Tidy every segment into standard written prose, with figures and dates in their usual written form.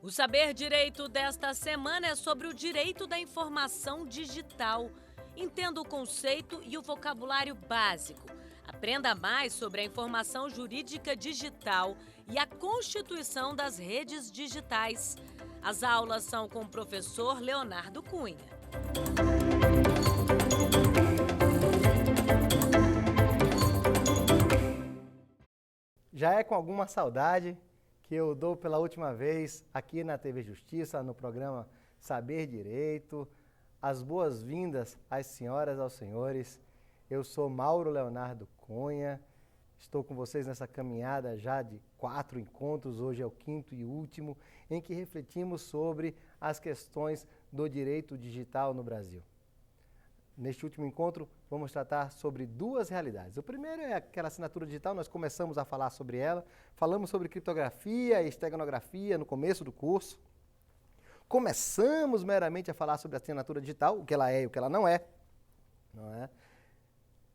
O Saber Direito desta semana é sobre o direito da informação digital. Entenda o conceito e o vocabulário básico. Aprenda mais sobre a informação jurídica digital e a constituição das redes digitais. As aulas são com o professor Leonardo Cunha. Já é com alguma saudade que eu dou pela última vez aqui na TV Justiça, no programa Saber Direito, as boas-vindas às senhoras, aos senhores. Eu sou Mauro Leonardo Cunha, estou com vocês nessa caminhada já de 4 encontros, hoje é o 5º e último, em que refletimos sobre as questões do direito digital no Brasil. Neste último encontro, vamos tratar sobre 2 realidades. O primeiro é aquela assinatura digital, nós começamos a falar sobre ela, falamos sobre criptografia e esteganografia no começo do curso. Começamos meramente a falar sobre a assinatura digital, o que ela é e o que ela não é.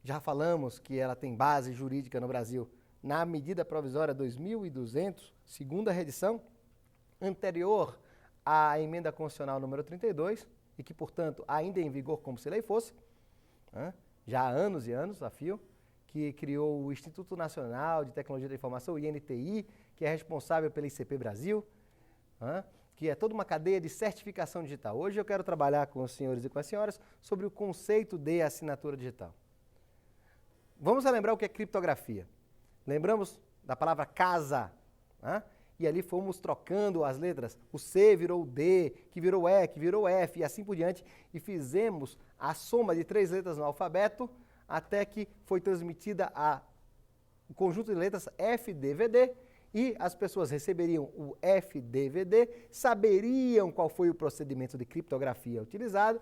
Já falamos que ela tem base jurídica no Brasil na medida provisória 2200, segunda reedição, anterior à emenda constitucional número 32, e que, portanto, ainda é em vigor como se lei fosse, já há anos e anos a fio, que criou o Instituto Nacional de Tecnologia da Informação, o INTI, que é responsável pela ICP Brasil, que é toda uma cadeia de certificação digital. Hoje eu quero trabalhar com os senhores e com as senhoras sobre o conceito de assinatura digital. Vamos relembrar o que é criptografia. Lembramos da palavra casa, e ali fomos trocando as letras, o C virou o D, que virou E, que virou F, e assim por diante, e fizemos a soma de 3 letras no alfabeto, até que foi transmitida o conjunto de letras FDVD, e as pessoas receberiam o FDVD, saberiam qual foi o procedimento de criptografia utilizado,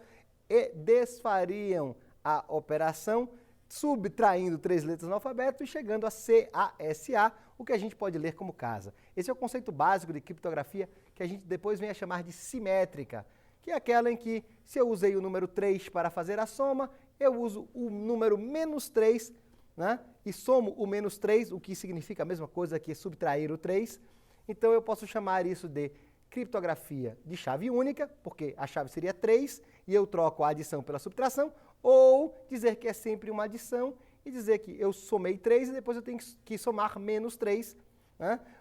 e desfariam a operação, subtraindo 3 letras no alfabeto e chegando a CASA, o que a gente pode ler como casa. Esse é o conceito básico de criptografia que a gente depois vem a chamar de simétrica, que é aquela em que, se eu usei o número 3 para fazer a soma, eu uso o número menos 3, e somo o menos 3, o que significa a mesma coisa que subtrair o 3. Então eu posso chamar isso de criptografia de chave única, porque a chave seria 3 e eu troco a adição pela subtração, ou dizer que é sempre uma adição e dizer que eu somei 3 e depois eu tenho que somar menos 3,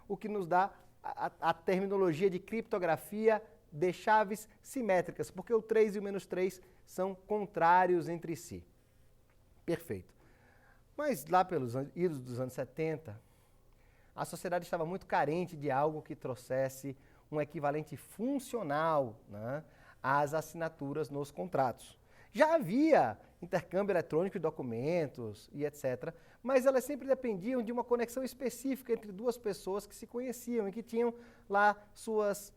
o que nos dá a terminologia de criptografia de chaves simétricas, porque o 3 e o menos 3 são contrários entre si. Perfeito. Mas lá pelos idos dos anos 70, a sociedade estava muito carente de algo que trouxesse um equivalente funcional às assinaturas nos contratos. Já havia intercâmbio eletrônico de documentos e etc., mas elas sempre dependiam de uma conexão específica entre 2 pessoas que se conheciam e que tinham lá suas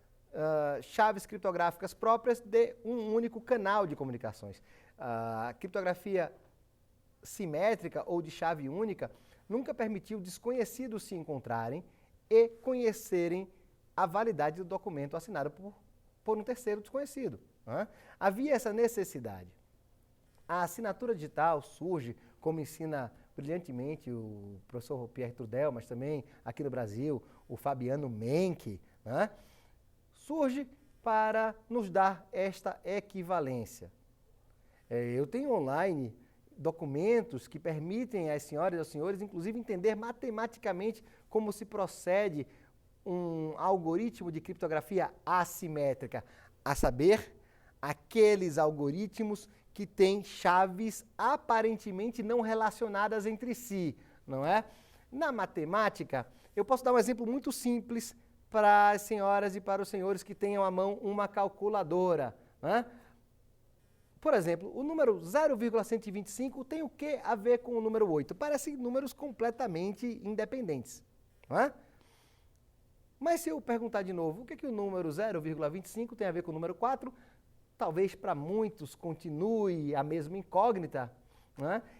chaves criptográficas próprias de um único canal de comunicações. A criptografia simétrica ou de chave única nunca permitiu desconhecidos se encontrarem e conhecerem a validade do documento assinado por um terceiro desconhecido. Havia essa necessidade. A assinatura digital surge, como ensina brilhantemente o professor Pierre Trudel, mas também aqui no Brasil, o Fabiano Menck, surge para nos dar esta equivalência. Eu tenho online documentos que permitem às senhoras e aos senhores, inclusive, entender matematicamente como se procede um algoritmo de criptografia assimétrica, a saber, aqueles algoritmos que têm chaves aparentemente não relacionadas entre si, não é? Na matemática, eu posso dar um exemplo muito simples para as senhoras e para os senhores que tenham à mão uma calculadora. Por exemplo, o número 0,125 tem o que a ver com o número 8? Parecem números completamente independentes. Mas se eu perguntar de novo, o que o número 0,25 tem a ver com o número 4? Talvez para muitos continue a mesma incógnita,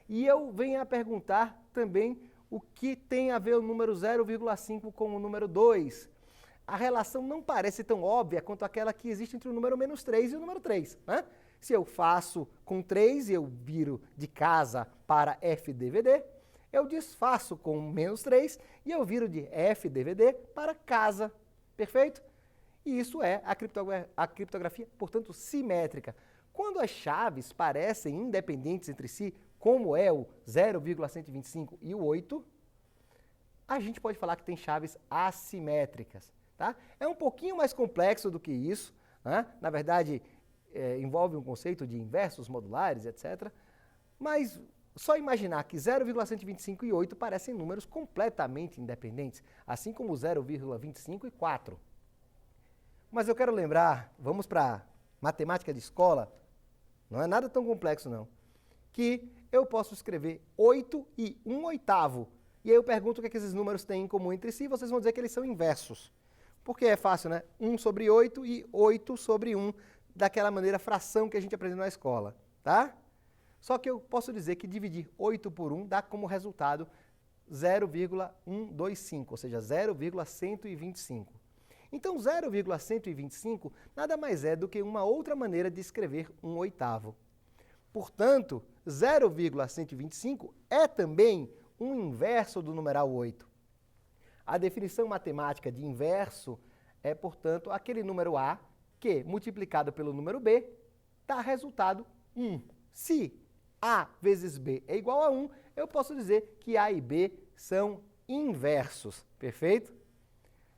e eu venho a perguntar também o que tem a ver o número 0,5 com o número 2. A relação não parece tão óbvia quanto aquela que existe entre o número menos 3 e o número 3. Se eu faço com 3 e eu viro de casa para FDVD, eu desfaço com menos 3 e eu viro de FDVD para casa. Perfeito? E isso é a criptografia, portanto, simétrica. Quando as chaves parecem independentes entre si, como é o 0,125 e o 8, a gente pode falar que tem chaves assimétricas. Tá? É um pouquinho mais complexo do que isso, né? Na verdade, envolve um conceito de inversos modulares, etc. Mas só imaginar que 0,125 e 8 parecem números completamente independentes, assim como 0,25 e 4. Mas eu quero lembrar, vamos para matemática de escola, não é nada tão complexo não, que eu posso escrever 8 e 1/8. E aí eu pergunto o que esses números têm em comum entre si, e vocês vão dizer que eles são inversos. Porque é fácil, né? 1 sobre 8 e 8 sobre 1, daquela maneira fração que a gente aprendeu na escola, tá? Só que eu posso dizer que dividir 8 por 1 dá como resultado 0,125, ou seja, 0,125. Então, 0,125 nada mais é do que uma outra maneira de escrever 1/8. Portanto, 0,125 é também um inverso do numeral 8. A definição matemática de inverso é, portanto, aquele número A que, multiplicado pelo número B, dá resultado 1. Se A vezes B é igual a 1, eu posso dizer que A e B são inversos. Perfeito?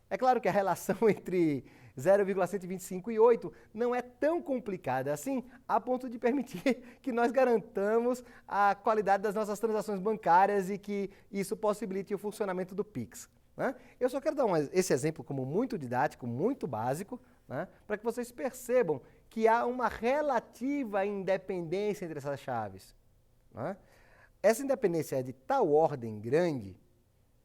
É claro que a relação entre 0,125 e 8 não é tão complicada assim, a ponto de permitir que nós garantamos a qualidade das nossas transações bancárias e que isso possibilite o funcionamento do Pix. Né? Eu só quero dar esse exemplo como muito didático, muito básico, né, para que vocês percebam que há uma relativa independência entre essas chaves. Né? Essa independência é de tal ordem grande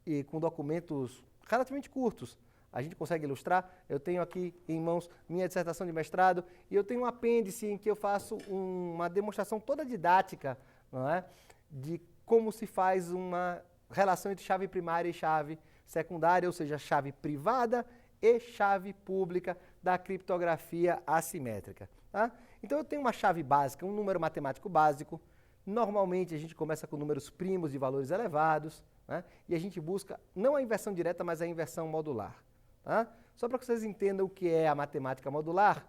e com documentos relativamente curtos. A gente consegue ilustrar. Eu tenho aqui em mãos minha dissertação de mestrado e eu tenho um apêndice em que eu faço uma demonstração toda didática, não é, de como se faz uma relação entre chave primária e chave secundária, ou seja, chave privada e chave pública da criptografia assimétrica. Tá? Então eu tenho uma chave básica, um número matemático básico. Normalmente a gente começa com números primos de valores elevados, né? E a gente busca não a inversão direta, mas a inversão modular. Tá? Só para que vocês entendam o que é a matemática modular,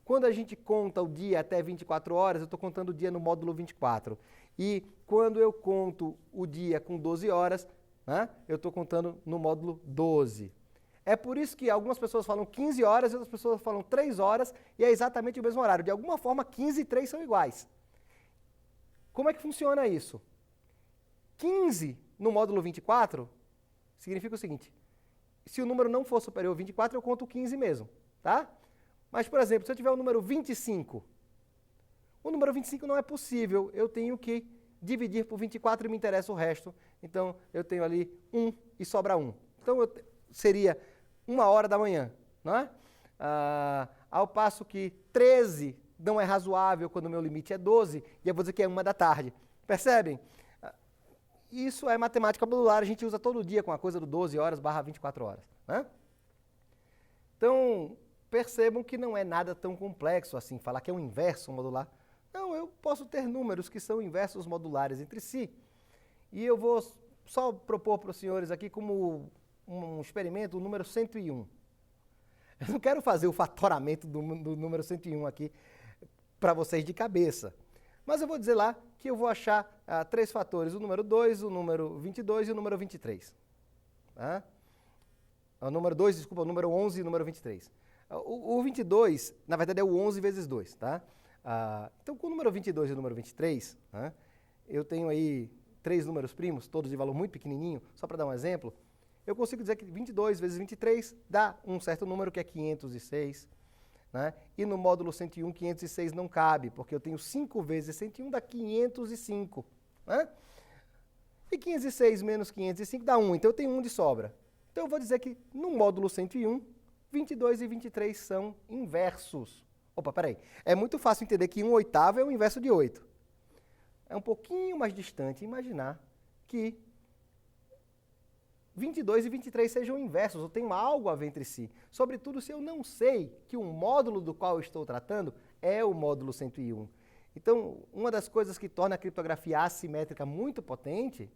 quando a gente conta o dia até 24 horas, eu estou contando o dia no módulo 24. E quando eu conto o dia com 12 horas, né, eu estou contando no módulo 12. É por isso que algumas pessoas falam 15 horas e outras pessoas falam 3 horas e é exatamente o mesmo horário. De alguma forma, 15 e 3 são iguais. Como é que funciona isso? 15 no módulo 24 significa o seguinte: se o número não for superior a 24, eu conto 15 mesmo, tá? Mas, por exemplo, se eu tiver o número 25, o número 25 não é possível, eu tenho que dividir por 24 e me interessa o resto. Então, eu tenho ali 1 e sobra 1. Então, seria 1h da manhã, não é? Ao passo que 13 não é razoável quando o meu limite é 12, e eu vou dizer que é 1 da tarde. Percebem? Isso é matemática modular, a gente usa todo dia com a coisa do 12 horas / 24 horas. Né? Então, percebam que não é nada tão complexo assim, falar que é um inverso modular. Não, eu posso ter números que são inversos modulares entre si. E eu vou só propor para os senhores aqui como um experimento o número 101. Eu não quero fazer o fatoramento do número 101 aqui para vocês de cabeça. Mas eu vou dizer lá que eu vou achar 3 fatores, o número 2, o número 22 e o número 23. Tá? O número 2, desculpa, o número 11 e o número 23. O 22, na verdade, é o 11 vezes 2. Tá? Então, com o número 22 e o número 23, né, eu tenho aí 3 números primos, todos de valor muito pequenininho, só para dar um exemplo. Eu consigo dizer que 22 vezes 23 dá um certo número que é 506. Né? E no módulo 101, 506 não cabe, porque eu tenho 5 vezes 101 dá 505. Né? E 506 menos 505 dá 1, então eu tenho 1 de sobra. Então eu vou dizer que no módulo 101, 22 e 23 são inversos. Opa, peraí. É muito fácil entender que 1/8 é o inverso de 8. É um pouquinho mais distante imaginar que 22 e 23 sejam inversos, ou tenham algo a ver entre si. Sobretudo se eu não sei que o módulo do qual eu estou tratando é o módulo 101. Então, uma das coisas que torna a criptografia assimétrica muito potente,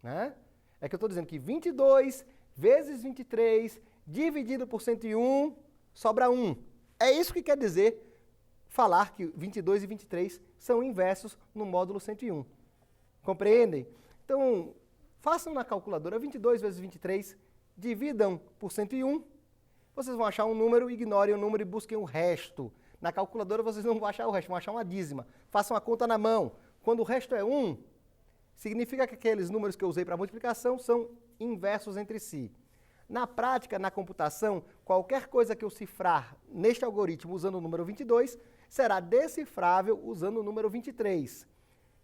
né, é que eu estou dizendo que 22 vezes 23 dividido por 101 sobra 1. É isso que quer dizer falar que 22 e 23 são inversos no módulo 101. Compreendem? Então, façam na calculadora 22 vezes 23, dividam por 101, vocês vão achar um número, ignorem o número e busquem o resto. Na calculadora vocês não vão achar o resto, vão achar uma dízima. Façam a conta na mão. Quando o resto é 1, significa que aqueles números que eu usei para multiplicação são inversos entre si. Na prática, na computação, qualquer coisa que eu cifrar neste algoritmo usando o número 22, será decifrável usando o número 23.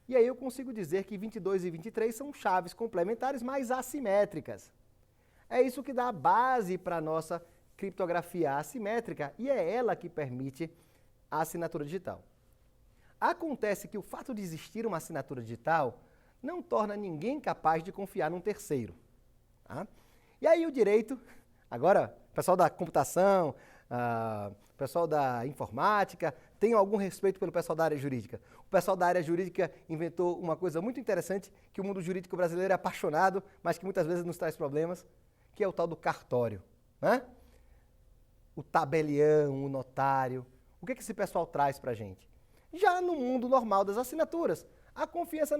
E aí eu consigo dizer que 22 e 23 são chaves complementares, mas assimétricas. É isso que dá a base para a nossa criptografia assimétrica e é ela que permite a assinatura digital. Acontece que o fato de existir uma assinatura digital não torna ninguém capaz de confiar num terceiro. Tá? E aí o direito, agora, o pessoal da computação, o pessoal da informática, tem algum respeito pelo pessoal da área jurídica. O pessoal da área jurídica inventou uma coisa muito interessante, que o mundo jurídico brasileiro é apaixonado, mas que muitas vezes nos traz problemas, que é o tal do cartório. Né? O tabelião, o notário. O que esse pessoal traz para a gente? Já no mundo normal das assinaturas, a confiança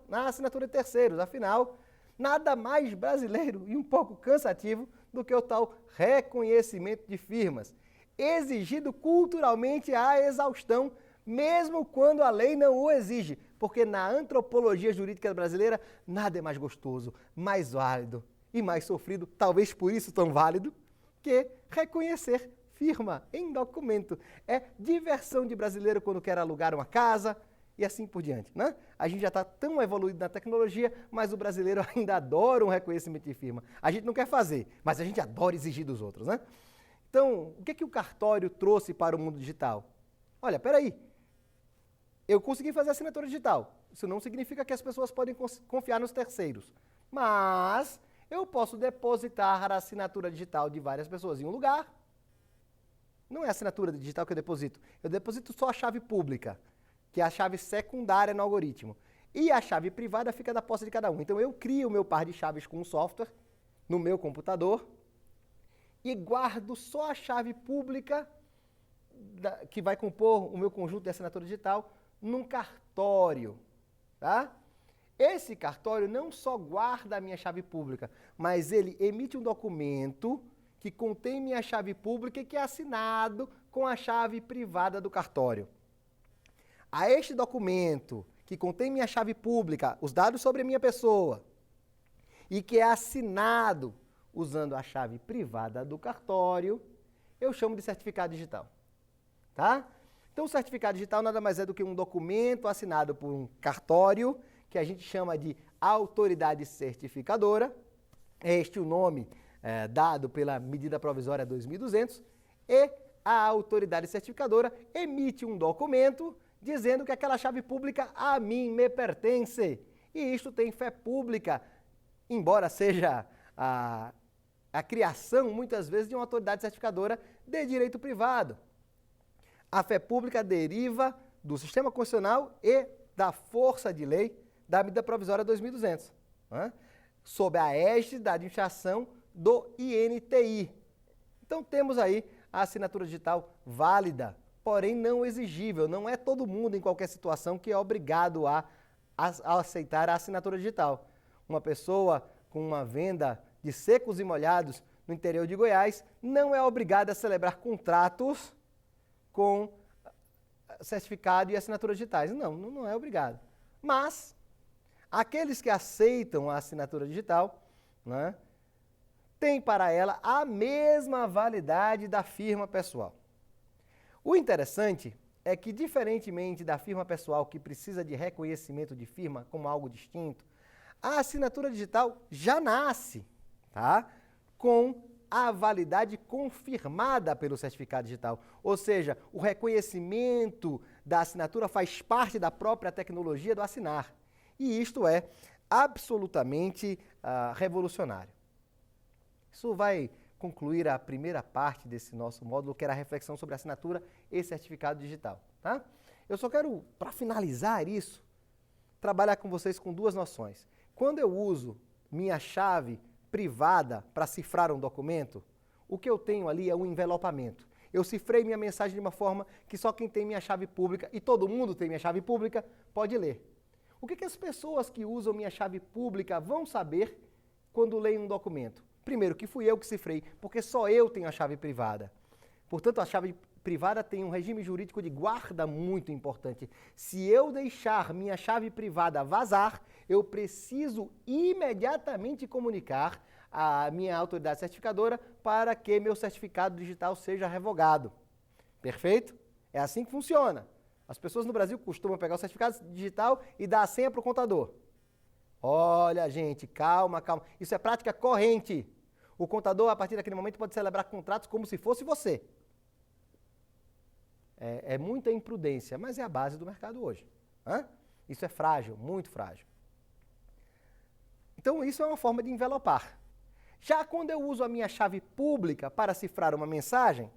na assinatura de terceiros. Afinal, nada mais brasileiro e um pouco cansativo do que o tal reconhecimento de firmas, exigido culturalmente à exaustão, mesmo quando a lei não o exige, porque na antropologia jurídica brasileira nada é mais gostoso, mais válido e mais sofrido, talvez por isso tão válido, que reconhecer firma em documento. É diversão de brasileiro quando quer alugar uma casa e assim por diante, né? A gente já está tão evoluído na tecnologia, mas o brasileiro ainda adora um reconhecimento de firma. A gente não quer fazer, mas a gente adora exigir dos outros, né? Então, o que o cartório trouxe para o mundo digital? Olha, peraí, eu consegui fazer assinatura digital. Isso não significa que as pessoas podem confiar nos terceiros, mas eu posso depositar a assinatura digital de várias pessoas em um lugar. Não é a assinatura digital que eu deposito só a chave pública, que é a chave secundária no algoritmo. E a chave privada fica da posse de cada um. Então eu crio o meu par de chaves com um software no meu computador e guardo só a chave pública que vai compor o meu conjunto de assinatura digital num cartório. Tá? Esse cartório não só guarda a minha chave pública, mas ele emite um documento que contém minha chave pública e que é assinado com a chave privada do cartório. A este documento, que contém minha chave pública, os dados sobre a minha pessoa, e que é assinado usando a chave privada do cartório, eu chamo de certificado digital. Tá? Então, o certificado digital nada mais é do que um documento assinado por um cartório, que a gente chama de autoridade certificadora. É este o nome dado pela medida provisória 2200, e a autoridade certificadora emite um documento dizendo que aquela chave pública a mim me pertence. E isto tem fé pública, embora seja a criação, muitas vezes, de uma autoridade certificadora de direito privado. A fé pública deriva do sistema constitucional e da força de lei da medida provisória 2200, né? Sob a égide da administração do INTI. Então temos aí a assinatura digital válida, porém não exigível. Não é todo mundo, em qualquer situação, que é obrigado a aceitar a assinatura digital. Uma pessoa com uma venda de secos e molhados no interior de Goiás não é obrigada a celebrar contratos com certificado e assinatura digitais. Não é obrigado. Mas aqueles que aceitam a assinatura digital, né, têm para ela a mesma validade da firma pessoal. O interessante é que, diferentemente da firma pessoal, que precisa de reconhecimento de firma como algo distinto, a assinatura digital já nasce, tá, com a validade confirmada pelo certificado digital. Ou seja, o reconhecimento da assinatura faz parte da própria tecnologia do assinar. E isto é absolutamente revolucionário. Isso vai concluir a primeira parte desse nosso módulo, que era a reflexão sobre assinatura e certificado digital. Tá? Eu só quero, para finalizar isso, trabalhar com vocês com duas noções. Quando eu uso minha chave privada para cifrar um documento, o que eu tenho ali é um envelopamento. Eu cifrei minha mensagem de uma forma que só quem tem minha chave pública, e todo mundo tem minha chave pública, pode ler. O que as pessoas que usam minha chave pública vão saber quando leem um documento? Primeiro, que fui eu que cifrei, porque só eu tenho a chave privada. Portanto, a chave privada tem um regime jurídico de guarda muito importante. Se eu deixar minha chave privada vazar, eu preciso imediatamente comunicar à minha autoridade certificadora para que meu certificado digital seja revogado. Perfeito? É assim que funciona. As pessoas no Brasil costumam pegar o certificado digital e dar a senha para o contador. Olha, gente, calma, calma. Isso é prática corrente. O contador, a partir daquele momento, pode celebrar contratos como se fosse você. É muita imprudência, mas é a base do mercado hoje. Isso é frágil, muito frágil. Então, isso é uma forma de envelopar. Já quando eu uso a minha chave pública para cifrar uma mensagem,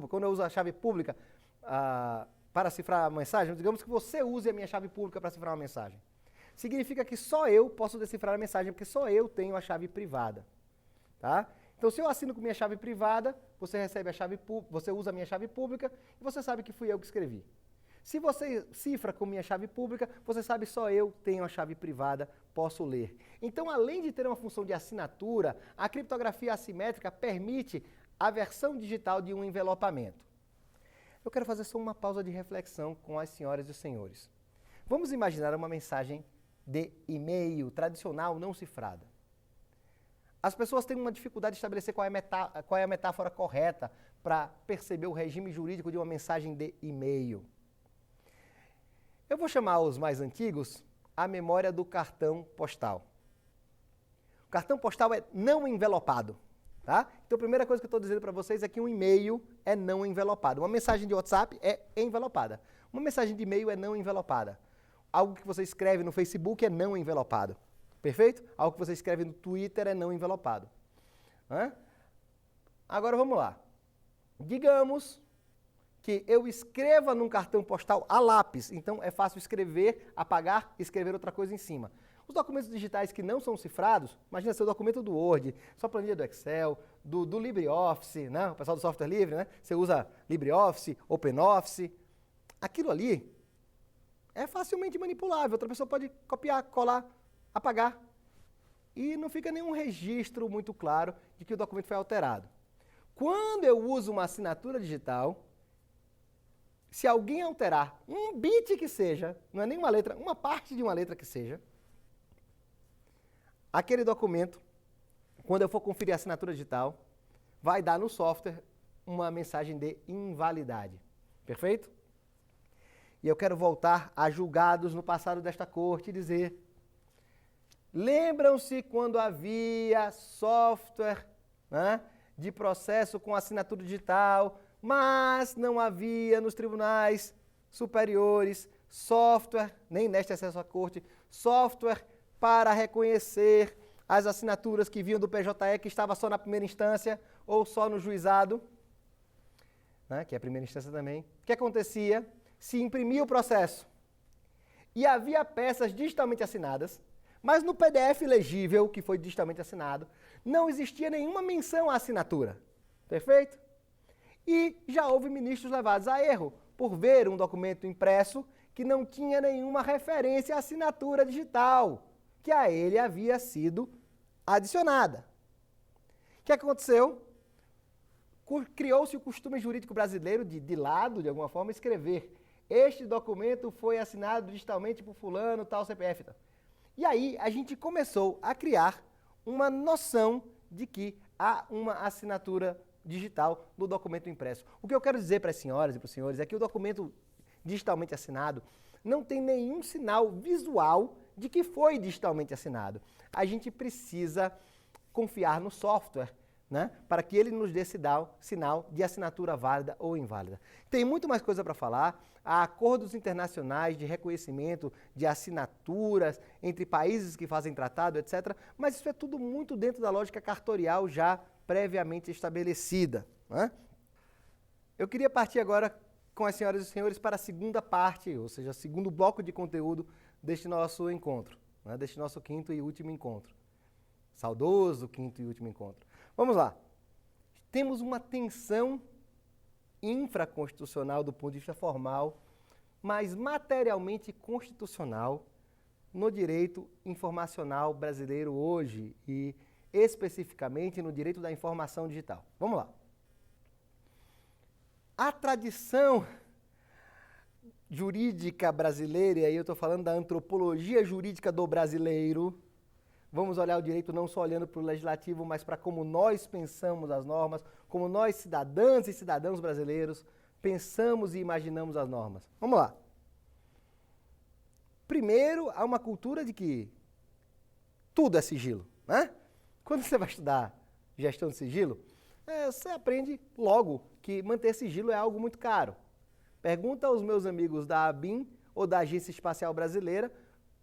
quando eu uso a chave pública para cifrar uma mensagem, digamos que você use a minha chave pública para cifrar uma mensagem. Significa que só eu posso decifrar a mensagem, porque só eu tenho a chave privada. Tá? Então, se eu assino com minha chave privada, você recebe a chave você usa a minha chave pública e você sabe que fui eu que escrevi. Se você cifra com minha chave pública, você sabe só eu tenho a chave privada, posso ler. Então, além de ter uma função de assinatura, a criptografia assimétrica permite a versão digital de um envelopamento. Eu quero fazer só uma pausa de reflexão com as senhoras e os senhores. Vamos imaginar uma mensagem de e-mail tradicional não cifrada. As pessoas têm uma dificuldade de estabelecer qual é a metáfora correta para perceber o regime jurídico de uma mensagem de e-mail. Eu vou chamar os mais antigos a memória do cartão postal. O cartão postal é não envelopado. Tá? Então a primeira coisa que eu estou dizendo para vocês é que um e-mail é não envelopado. Uma mensagem de WhatsApp é envelopada. Uma mensagem de e-mail é não envelopada. Algo que você escreve no Facebook é não envelopado. Perfeito? Algo que você escreve no Twitter é não envelopado. Agora vamos lá. Digamos que eu escreva num cartão postal a lápis. Então é fácil escrever, apagar e escrever outra coisa em cima. Os documentos digitais que não são cifrados, imagina seu documento do Word, sua planilha do Excel, do LibreOffice, né? O pessoal do software livre, né? Você usa LibreOffice, OpenOffice. Aquilo ali é facilmente manipulável. Outra pessoa pode copiar, colar, apagar. E não fica nenhum registro muito claro de que o documento foi alterado. Quando eu uso uma assinatura digital, se alguém alterar um bit que seja, não é nem uma letra, uma parte de uma letra que seja, aquele documento, quando eu for conferir a assinatura digital, vai dar no software uma mensagem de invalidade. Perfeito? E eu quero voltar a julgados no passado desta corte e dizer: lembram-se quando havia software, né, de processo com assinatura digital, mas não havia nos tribunais superiores software, nem neste acesso à corte, software para reconhecer as assinaturas que vinham do PJE, que estava só na primeira instância ou só no juizado, né, que é a primeira instância também. O que acontecia? Se imprimia o processo e havia peças digitalmente assinadas, mas no PDF legível, que foi digitalmente assinado, não existia nenhuma menção à assinatura. Perfeito? E já houve ministros levados a erro por ver um documento impresso que não tinha nenhuma referência à assinatura digital, que a ele havia sido adicionada. O que aconteceu? Criou-se o costume jurídico brasileiro de lado, de alguma forma, escrever: este documento foi assinado digitalmente por fulano, tal CPF. Tal. E aí a gente começou a criar uma noção de que há uma assinatura digital no documento impresso. O que eu quero dizer para as senhoras e para os senhores é que o documento digitalmente assinado não tem nenhum sinal visual de que foi digitalmente assinado. A gente precisa confiar no software, né, para que ele nos dê sinal de assinatura válida ou inválida. Tem muito mais coisa para falar. Há acordos internacionais de reconhecimento de assinaturas entre países que fazem tratado, etc. Mas isso é tudo muito dentro da lógica cartorial já previamente estabelecida. Né? Eu queria partir agora com as senhoras e os senhores para a segunda parte, ou seja, o segundo bloco de conteúdo deste nosso encontro, né, deste nosso quinto e último encontro. Saudoso quinto e último encontro. Vamos lá. Temos uma tensão infraconstitucional do ponto de vista formal, mas materialmente constitucional no direito informacional brasileiro hoje e especificamente no direito da informação digital. Vamos lá. A tradição jurídica brasileira, e aí eu estou falando da antropologia jurídica do brasileiro, vamos olhar o direito não só olhando para o legislativo, mas para como nós pensamos as normas, como nós, cidadãs e cidadãos brasileiros, pensamos e imaginamos as normas. Vamos lá. Primeiro, há uma cultura de que tudo é sigilo, né? Quando você vai estudar gestão de sigilo, você aprende logo que manter sigilo é algo muito caro. Pergunta aos meus amigos da ABIN ou da Agência Espacial Brasileira,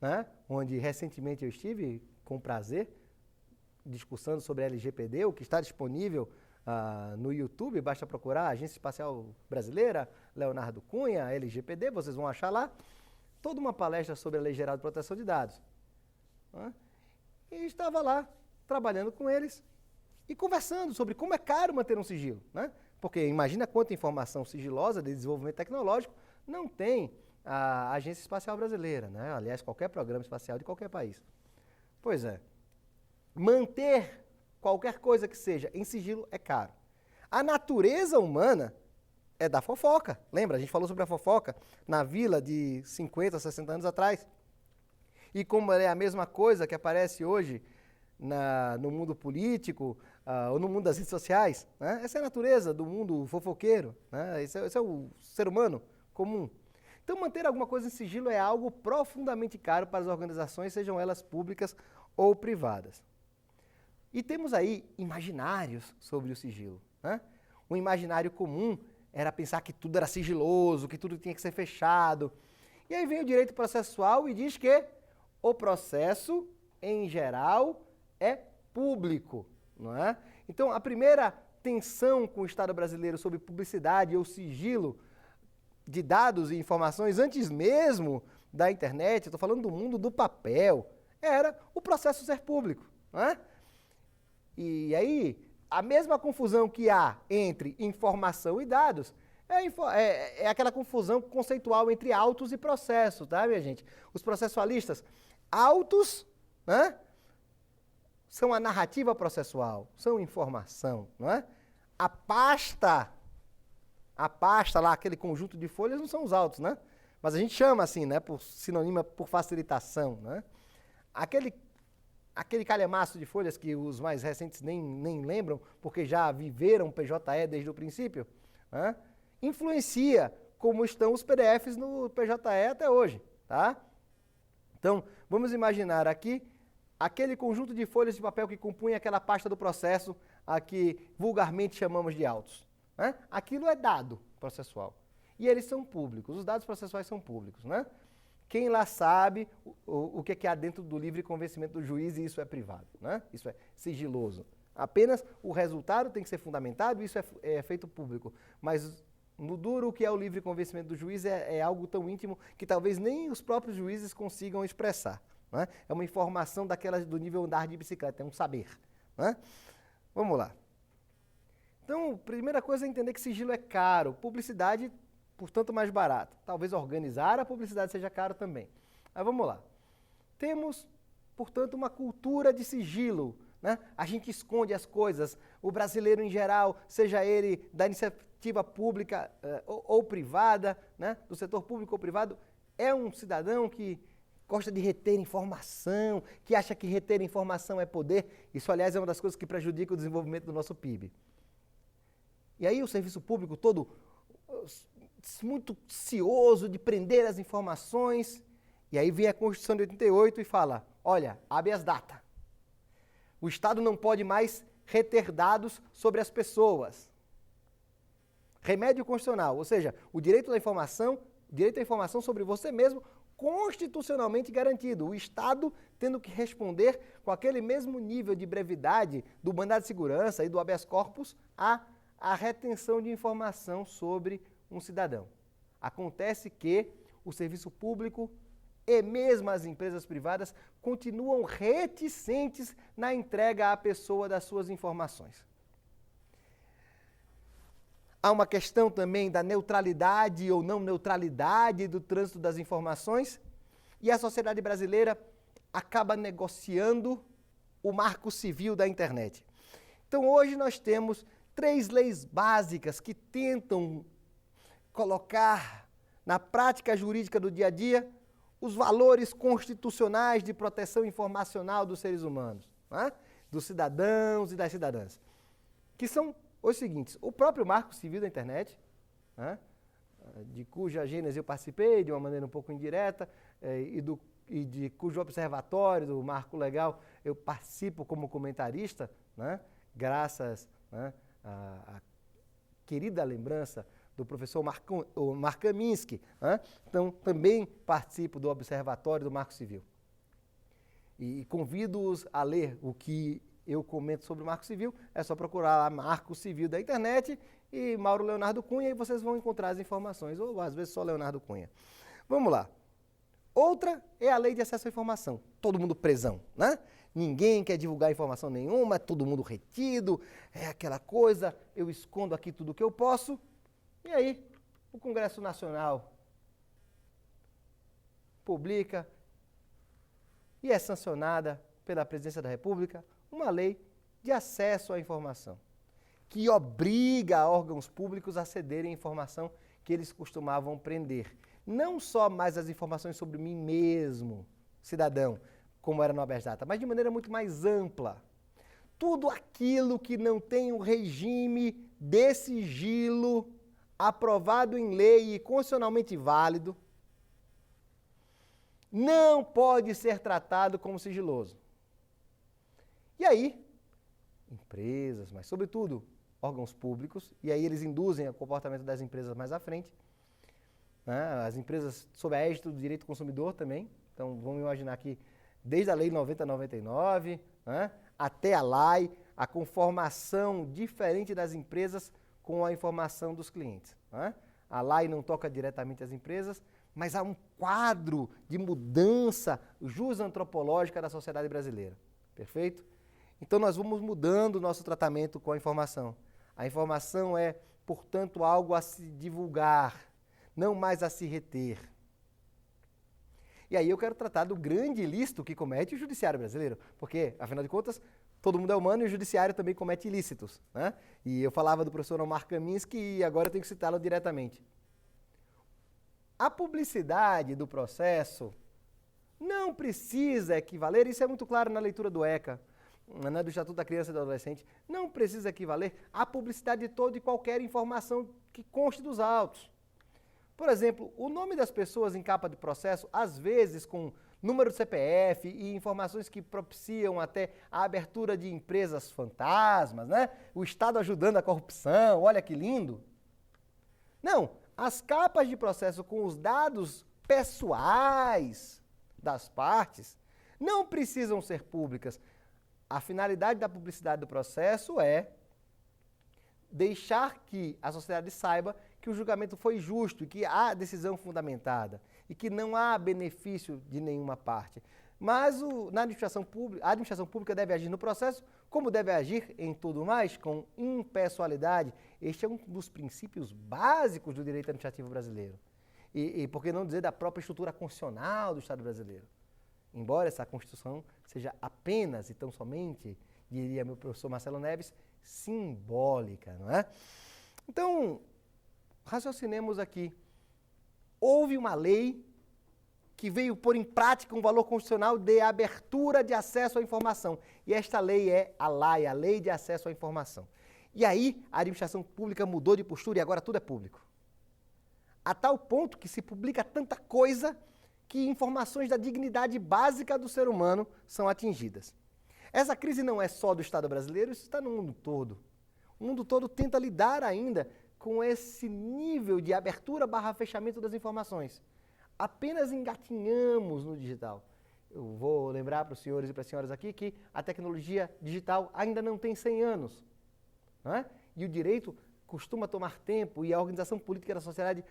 né, onde recentemente eu estive, com prazer, discussando sobre a LGPD, o que está disponível no YouTube, basta procurar Agência Espacial Brasileira, Leonardo Cunha, LGPD, vocês vão achar lá toda uma palestra sobre a Lei Geral de Proteção de Dados. Né? E estava lá, trabalhando com eles e conversando sobre como é caro manter um sigilo, né? Porque imagina quanta informação sigilosa de desenvolvimento tecnológico não tem a Agência Espacial Brasileira, né? Aliás, qualquer programa espacial de qualquer país. Pois é, manter qualquer coisa que seja em sigilo é caro. A natureza humana é da fofoca. Lembra? A gente falou sobre a fofoca na Vila de 50, 60 anos atrás. E como é a mesma coisa que aparece hoje no mundo político ou no mundo das redes sociais, né? Essa é a natureza do mundo fofoqueiro, né? Esse é o ser humano comum. Então, manter alguma coisa em sigilo é algo profundamente caro para as organizações, sejam elas públicas ou privadas. E temos aí imaginários sobre o sigilo, né? Um imaginário comum era pensar que tudo era sigiloso, que tudo tinha que ser fechado. E aí vem o direito processual e diz que o processo, em geral, é público, não é? Então, a primeira tensão com o Estado brasileiro sobre publicidade ou sigilo de dados e informações, antes mesmo da internet, estou falando do mundo do papel, era o processo ser público, não é? E aí, a mesma confusão que há entre informação e dados é aquela confusão conceitual entre autos e processos, tá, minha gente? Os processualistas, autos, né, são a narrativa processual, são informação, não é? A pasta lá, aquele conjunto de folhas, não são os autos, né? Mas a gente chama assim, né, por sinônimo, por facilitação, né? Aquele calhamaço de folhas que os mais recentes nem lembram, porque já viveram PJE desde o princípio, né? Influencia como estão os PDFs no PJE até hoje, tá? Então, vamos imaginar aqui aquele conjunto de folhas de papel que compunha aquela pasta do processo a que vulgarmente chamamos de autos, né? Aquilo é dado processual. E eles são públicos, os dados processuais são públicos, né? Quem lá sabe o que há dentro do livre convencimento do juiz, e isso é privado, né? Isso é sigiloso. Apenas o resultado tem que ser fundamentado, isso é feito público. Mas no duro, o que é o livre convencimento do juiz é algo tão íntimo que talvez nem os próprios juízes consigam expressar, né? É uma informação daquelas do nível andar de bicicleta, é um saber, né? Vamos lá. Então, primeira coisa é entender que sigilo é caro, publicidade, portanto, mais barato. Talvez organizar a publicidade seja caro também. Mas vamos lá. Temos, portanto, uma cultura de sigilo, né? A gente esconde as coisas. O brasileiro em geral, seja ele da iniciativa pública ou privada, né? Do setor público ou privado, é um cidadão que gosta de reter informação, que acha que reter informação é poder. Isso, aliás, é uma das coisas que prejudica o desenvolvimento do nosso PIB. E aí o serviço público todo muito cioso de prender as informações, e aí vem a Constituição de 88 e fala, olha, habeas data. O Estado não pode mais reter dados sobre as pessoas. Remédio constitucional, ou seja, o direito à informação sobre você mesmo, constitucionalmente garantido. O Estado tendo que responder com aquele mesmo nível de brevidade do mandado de segurança e do habeas corpus à retenção de informação sobre um cidadão. Acontece que o serviço público e mesmo as empresas privadas continuam reticentes na entrega à pessoa das suas informações. Há uma questão também da neutralidade ou não neutralidade do trânsito das informações, e a sociedade brasileira acaba negociando o marco civil da internet. Então, hoje nós temos 3 leis básicas que tentam colocar na prática jurídica do dia a dia os valores constitucionais de proteção informacional dos seres humanos, né? Dos cidadãos e das cidadãs, que são os seguintes: o próprio Marco Civil da Internet, né? De cuja gênese eu participei de uma maneira um pouco indireta, e de cujo observatório do Marco Legal eu participo como comentarista, né? Graças, né, à querida lembrança do professor Markaminski, né? Então, também participo do Observatório do Marco Civil. E convido-os a ler o que eu comento sobre o Marco Civil. É só procurar lá Marco Civil da Internet e Mauro Leonardo Cunha e vocês vão encontrar as informações, ou às vezes só Leonardo Cunha. Vamos lá. Outra é a Lei de Acesso à Informação. Todo mundo presão, né? Ninguém quer divulgar informação nenhuma, todo mundo retido, é aquela coisa, eu escondo aqui tudo o que eu posso. E aí, o Congresso Nacional publica e é sancionada pela Presidência da República uma lei de acesso à informação, que obriga órgãos públicos a cederem a informação que eles costumavam prender. Não só mais as informações sobre mim mesmo, cidadão, como era no habeas data, mas de maneira muito mais ampla. Tudo aquilo que não tem o regime de sigilo aprovado em lei e constitucionalmente válido, não pode ser tratado como sigiloso. E aí, empresas, mas sobretudo órgãos públicos, e aí eles induzem o comportamento das empresas mais à frente, né? As empresas sob a égide do direito do consumidor também, então vamos imaginar aqui, desde a Lei 90/99, né, até a LAI, a conformação diferente das empresas com a informação dos clientes, né? A LAI não toca diretamente as empresas, mas há um quadro de mudança jus-antropológica da sociedade brasileira. Perfeito? Então nós vamos mudando o nosso tratamento com a informação. A informação é, portanto, algo a se divulgar, não mais a se reter. E aí eu quero tratar do grande ilícito que comete o judiciário brasileiro, porque, afinal de contas, todo mundo é humano e o judiciário também comete ilícitos, né? E eu falava do professor Omar Kaminski e agora eu tenho que citá-lo diretamente. A publicidade do processo não precisa equivaler, isso é muito claro na leitura do ECA, né, do Estatuto da Criança e do Adolescente, não precisa equivaler à publicidade de toda e qualquer informação que conste dos autos. Por exemplo, o nome das pessoas em capa de processo, às vezes com número de CPF e informações que propiciam até a abertura de empresas fantasmas, né? O Estado ajudando a corrupção, olha que lindo. Não, as capas de processo com os dados pessoais das partes não precisam ser públicas. A finalidade da publicidade do processo é deixar que a sociedade saiba que o julgamento foi justo e que há decisão fundamentada e que não há benefício de nenhuma parte. Mas a administração pública deve agir no processo como deve agir em tudo mais, com impessoalidade. Este é um dos princípios básicos do direito administrativo brasileiro. E por que não dizer da própria estrutura constitucional do Estado brasileiro? Embora essa Constituição seja apenas e tão somente, diria meu professor Marcelo Neves, simbólica, não é? Então, raciocinemos aqui. Houve uma lei que veio pôr em prática um valor constitucional de abertura de acesso à informação. E esta lei é a LAI, a Lei de Acesso à Informação. E aí a administração pública mudou de postura e agora tudo é público. A tal ponto que se publica tanta coisa que informações da dignidade básica do ser humano são atingidas. Essa crise não é só do Estado brasileiro, isso está no mundo todo. O mundo todo tenta lidar ainda com esse nível de abertura/fechamento das informações. Apenas engatinhamos no digital. Eu vou lembrar para os senhores e para as senhoras aqui que a tecnologia digital ainda não tem 100 anos. Não é? E o direito costuma tomar tempo, e a organização política da sociedade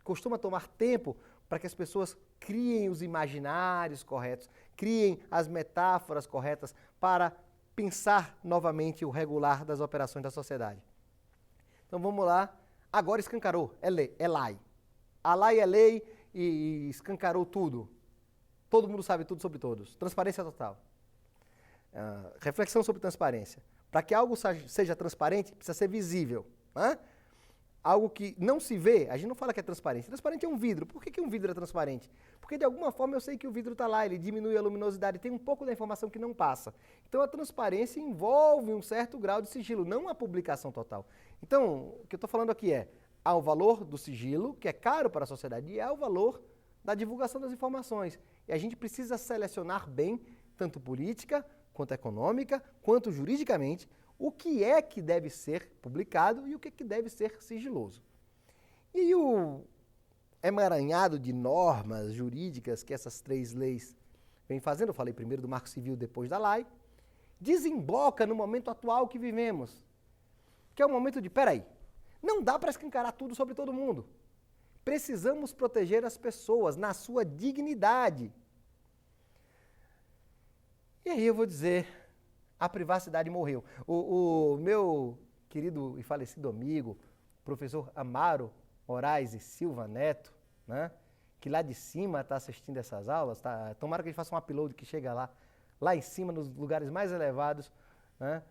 costuma tomar tempo para que as pessoas criem os imaginários corretos, criem as metáforas corretas para pensar novamente o regular das operações da sociedade. Então vamos lá. Agora escancarou, é lei, é lei. A lei é lei e escancarou tudo. Todo mundo sabe tudo sobre todos. Transparência total. Reflexão sobre transparência. Para que algo seja transparente, precisa ser visível. Né? Algo que não se vê, a gente não fala que é transparente. Transparente é um vidro. Por que um vidro é transparente? Porque de alguma forma eu sei que o vidro está lá, ele diminui a luminosidade, tem um pouco da informação que não passa. Então a transparência envolve um certo grau de sigilo, não a publicação total. Então, o que eu estou falando aqui há o valor do sigilo, que é caro para a sociedade, e há o valor da divulgação das informações. E a gente precisa selecionar bem, tanto política, quanto econômica, quanto juridicamente, o que é que deve ser publicado e o que é que deve ser sigiloso. E o emaranhado de normas jurídicas que essas 3 leis vêm fazendo, eu falei primeiro do Marco Civil, depois da lei, desemboca no momento atual que vivemos, que é o momento de, peraí, não dá para escancarar tudo sobre todo mundo. Precisamos proteger as pessoas na sua dignidade. E aí eu vou dizer, a privacidade morreu. O meu querido e falecido amigo, professor Amaro Moraes e Silva Neto, né, que lá de cima está assistindo essas aulas, tomara que ele faça um upload que chega lá em cima, nos lugares mais elevados, né,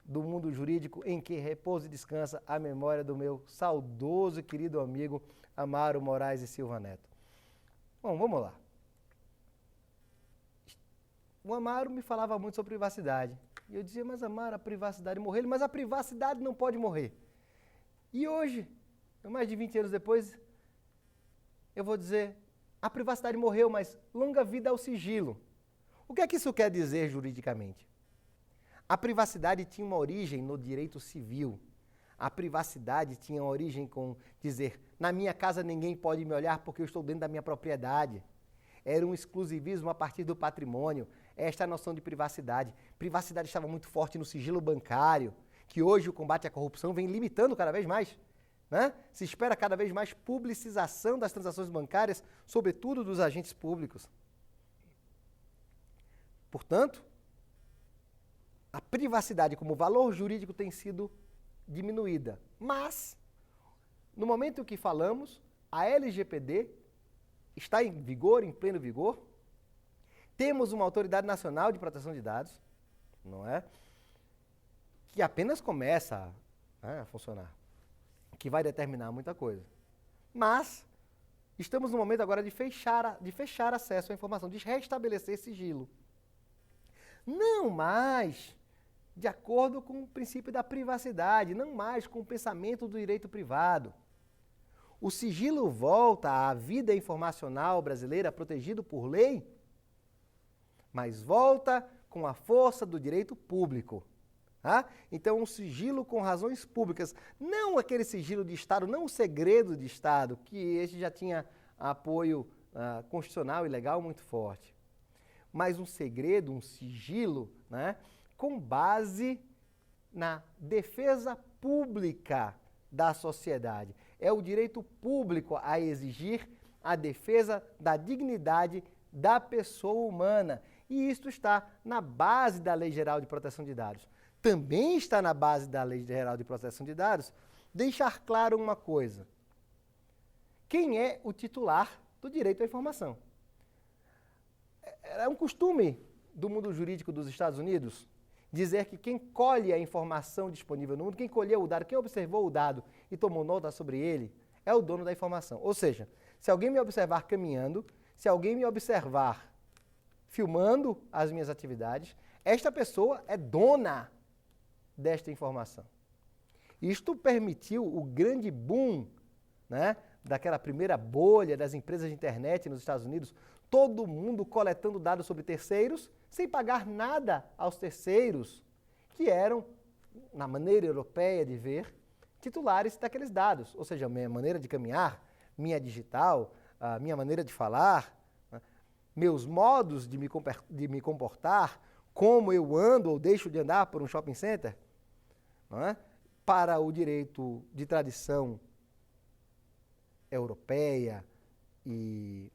do mundo jurídico, em que repousa e descansa a memória do meu saudoso e querido amigo Amaro Moraes e Silva Neto. Bom, vamos lá. O Amaro me falava muito sobre privacidade. E eu dizia, mas Amaro, a privacidade morreu. Mas a privacidade não pode morrer. E hoje, mais de 20 anos depois, eu vou dizer, a privacidade morreu, mas longa vida ao sigilo. O que é que isso quer dizer juridicamente? A privacidade tinha uma origem no direito civil. A privacidade tinha origem com dizer, na minha casa ninguém pode me olhar porque eu estou dentro da minha propriedade. Era um exclusivismo a partir do patrimônio. Esta é a noção de privacidade. Privacidade estava muito forte no sigilo bancário, que hoje o combate à corrupção vem limitando cada vez mais. Né? Se espera cada vez mais publicização das transações bancárias, sobretudo dos agentes públicos. Portanto, a privacidade como valor jurídico tem sido diminuída. Mas, no momento em que falamos, a LGPD está em vigor, em pleno vigor. Temos uma Autoridade Nacional de Proteção de Dados, não é? Que apenas começa a funcionar, que vai determinar muita coisa. Mas estamos no momento agora de fechar acesso à informação, de restabelecer sigilo. Não mais de acordo com o princípio da privacidade, não mais com o pensamento do direito privado. O sigilo volta à vida informacional brasileira protegido por lei, mas volta com a força do direito público. Tá? Então, um sigilo com razões públicas, não aquele sigilo de Estado, não o segredo de Estado, que esse já tinha apoio constitucional e legal muito forte, mas um segredo, um sigilo, né, com base na defesa pública da sociedade. É o direito público a exigir a defesa da dignidade da pessoa humana. E isto está na base da Lei Geral de Proteção de Dados. Também está na base da Lei Geral de Proteção de Dados deixar claro uma coisa. Quem é o titular do direito à informação? É um costume do mundo jurídico dos Estados Unidos dizer que quem colhe a informação disponível no mundo, quem colheu o dado, quem observou o dado e tomou nota sobre ele, é o dono da informação. Ou seja, se alguém me observar caminhando, se alguém me observar filmando as minhas atividades, esta pessoa é dona desta informação. Isto permitiu o grande boom, né, daquela primeira bolha das empresas de internet nos Estados Unidos, todo mundo coletando dados sobre terceiros, sem pagar nada aos terceiros, que eram, na maneira europeia de ver, titulares daqueles dados. Ou seja, a minha maneira de caminhar, minha digital, a minha maneira de falar, né, meus modos de me comportar, como eu ando ou deixo de andar por um shopping center, não é? Para o direito de tradição europeia e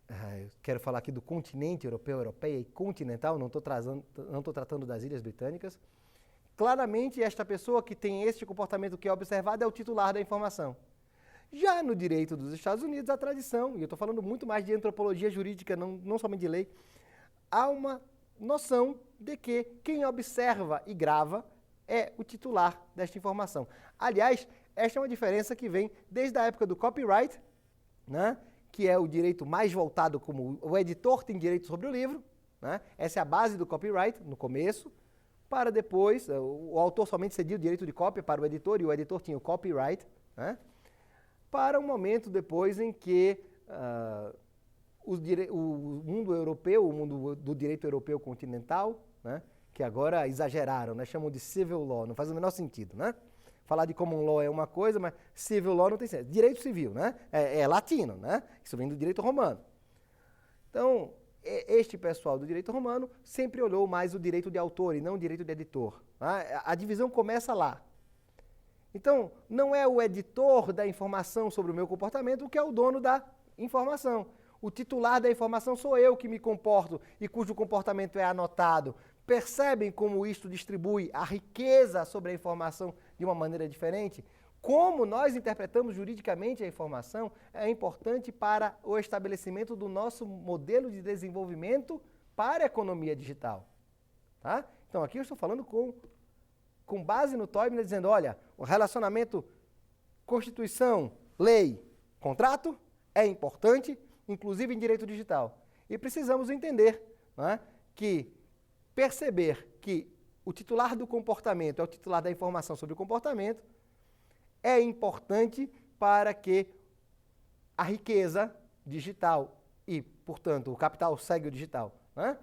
eu quero falar aqui do continente europeu, europeia e continental, não estou tratando das Ilhas Britânicas. claramente esta pessoa que tem este comportamento que é observado é o titular da informação. Já no direito dos Estados Unidos, a tradição, e eu estou falando muito mais de antropologia jurídica, não somente de lei, há uma noção de que quem observa e grava é o titular desta informação. Aliás, esta é uma diferença que vem desde a época do copyright, né, que é o direito mais voltado como o editor tem direito sobre o livro, né, essa é a base do copyright no começo, para depois, o autor somente cedia o direito de cópia para o editor e o editor tinha o copyright, né, para um momento depois em que o mundo europeu, o mundo do direito europeu continental, né, que agora exageraram, né, chamam de civil law, não faz o menor sentido, né? Falar de common law é uma coisa, mas civil law não tem sentido. Direito civil, né? É latino, né? Isso vem do direito romano. Então, este pessoal do direito romano sempre olhou mais o direito de autor e não o direito de editor. Né? A divisão começa lá. Então, não é o editor da informação sobre o meu comportamento que é o dono da informação. O titular da informação sou eu que me comporto e cujo comportamento é anotado. Percebem como isto distribui a riqueza sobre a informação de uma maneira diferente? Como nós interpretamos juridicamente a informação é importante para o estabelecimento do nosso modelo de desenvolvimento para a economia digital. Tá? Então, aqui eu estou falando com base no Toibner, dizendo, olha, o relacionamento Constituição, lei, contrato é importante, inclusive em direito digital. E precisamos entender, né, que perceber que o titular do comportamento é o titular da informação sobre o comportamento é importante para que a riqueza digital e, portanto, o capital segue o digital, né,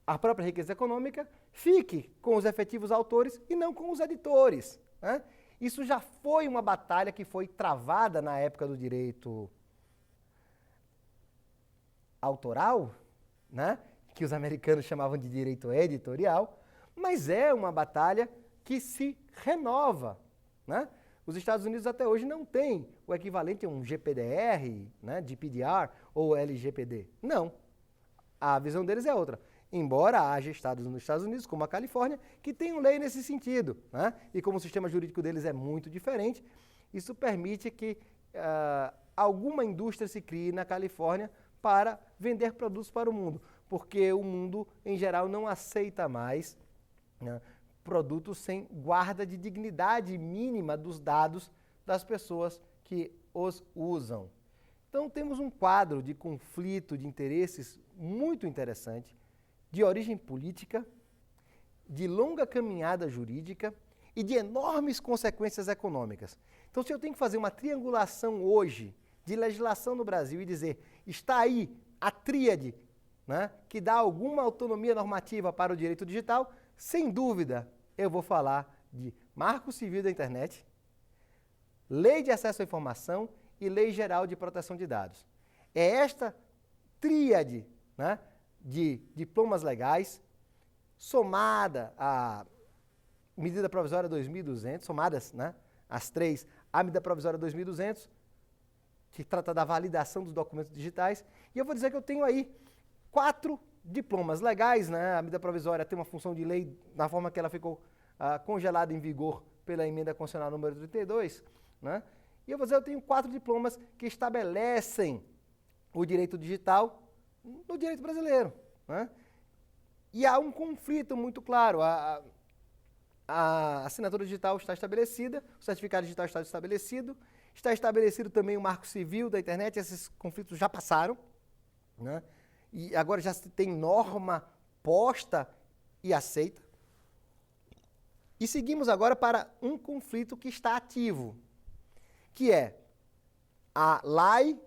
a própria riqueza econômica fique com os efetivos autores e não com os editores. Né? Isso já foi uma batalha que foi travada na época do direito autoral, né? Que os americanos chamavam de direito editorial, mas é uma batalha que se renova. Né? Os Estados Unidos até hoje não têm o equivalente a um GPDR, né, GPDR ou LGPD. Não. A visão deles é outra. Embora haja estados nos Estados Unidos, como a Califórnia, que tenham lei nesse sentido. Né? E como o sistema jurídico deles é muito diferente, isso permite que alguma indústria se crie na Califórnia para vender produtos para o mundo, porque o mundo, em geral, não aceita mais, né, produtos sem guarda de dignidade mínima dos dados das pessoas que os usam. Então, temos um quadro de conflito de interesses muito interessante, de origem política, de longa caminhada jurídica e de enormes consequências econômicas. Então, se eu tenho que fazer uma triangulação hoje de legislação no Brasil e dizer, está aí a tríade, né, que dá alguma autonomia normativa para o direito digital, sem dúvida, eu vou falar de Marco Civil da Internet, Lei de Acesso à Informação e Lei Geral de Proteção de Dados. É esta tríade, né, de diplomas legais, somada à medida provisória 2.200, somadas, né, as três, a medida provisória 2.200, que trata da validação dos documentos digitais, e eu vou dizer que eu tenho aí 4 diplomas legais, né, a medida provisória tem uma função de lei na forma que ela ficou congelada em vigor pela emenda constitucional número 32, né, e eu vou dizer que eu tenho 4 diplomas que estabelecem o direito digital no direito brasileiro. Né? E há um conflito muito claro. A assinatura digital está estabelecida, o certificado digital está estabelecido também o Marco Civil da Internet, esses conflitos já passaram, né? E agora já se tem norma posta e aceita. E seguimos agora para um conflito que está ativo, que é a lei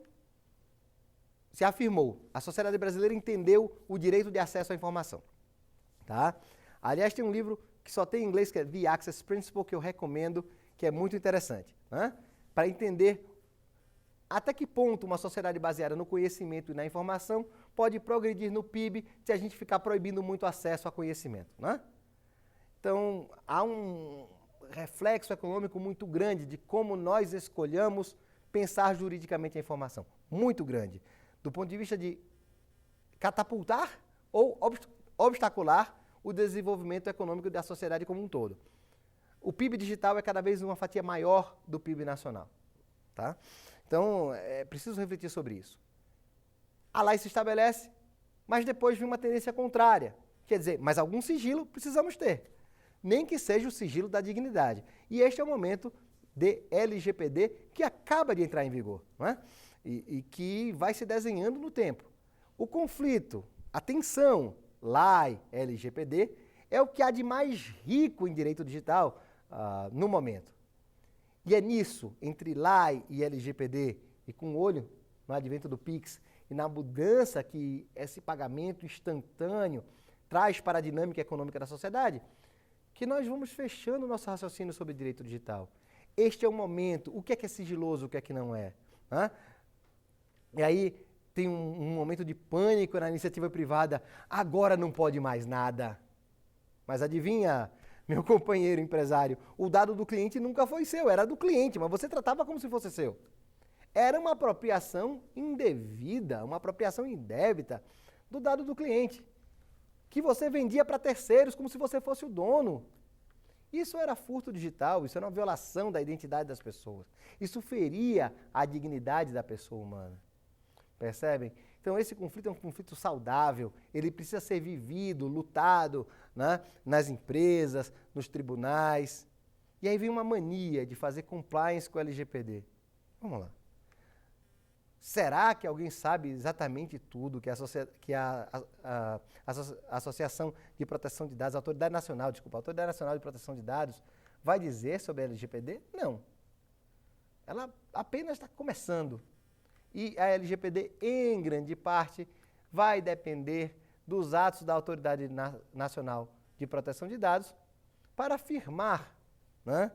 se afirmou, a sociedade brasileira entendeu o direito de acesso à informação. Tá? Aliás, tem um livro que só tem em inglês, que é The Access Principle, que eu recomendo, que é muito interessante, né? Para entender até que ponto uma sociedade baseada no conhecimento e na informação pode progredir no PIB se a gente ficar proibindo muito acesso a conhecimento. Né? Então, há um reflexo econômico muito grande de como nós escolhamos pensar juridicamente a informação. Muito grande. Do ponto de vista de catapultar ou obstacular o desenvolvimento econômico da sociedade como um todo. O PIB digital é cada vez uma fatia maior do PIB nacional. Tá? Então, é preciso refletir sobre isso. A lei se estabelece, mas depois vem uma tendência contrária. Quer dizer, mas algum sigilo precisamos ter. Nem que seja o sigilo da dignidade. E este é o momento de LGPD que acaba de entrar em vigor, não é? E que vai se desenhando no tempo. O conflito, a tensão, lei, LGPD, é o que há de mais rico em direito digital no momento. E é nisso, entre lei e LGPD, e com olho no advento do Pix e na mudança que esse pagamento instantâneo traz para a dinâmica econômica da sociedade, que nós vamos fechando o nosso raciocínio sobre direito digital. Este é o momento, o que é sigiloso, o que é que não é. Né? E aí tem um momento de pânico na iniciativa privada, agora não pode mais nada. Mas adivinha, meu companheiro empresário, o dado do cliente nunca foi seu, era do cliente, mas você tratava como se fosse seu. Era uma apropriação indevida, uma apropriação indébita do dado do cliente, que você vendia para terceiros como se você fosse o dono. Isso era furto digital, isso era uma violação da identidade das pessoas. Isso feria a dignidade da pessoa humana. Percebem? Então esse conflito é um conflito saudável, ele precisa ser vivido, lutado, né, nas empresas, nos tribunais. E aí vem uma mania de fazer compliance com o LGPD. Vamos lá. Será que alguém sabe exatamente tudo que a Associação de Proteção de Dados, a Autoridade Nacional de Proteção de Dados, vai dizer sobre a LGPD? Não. Ela apenas está começando. E a LGPD, em grande parte, vai depender dos atos da Autoridade Nacional de Proteção de Dados para afirmar, né,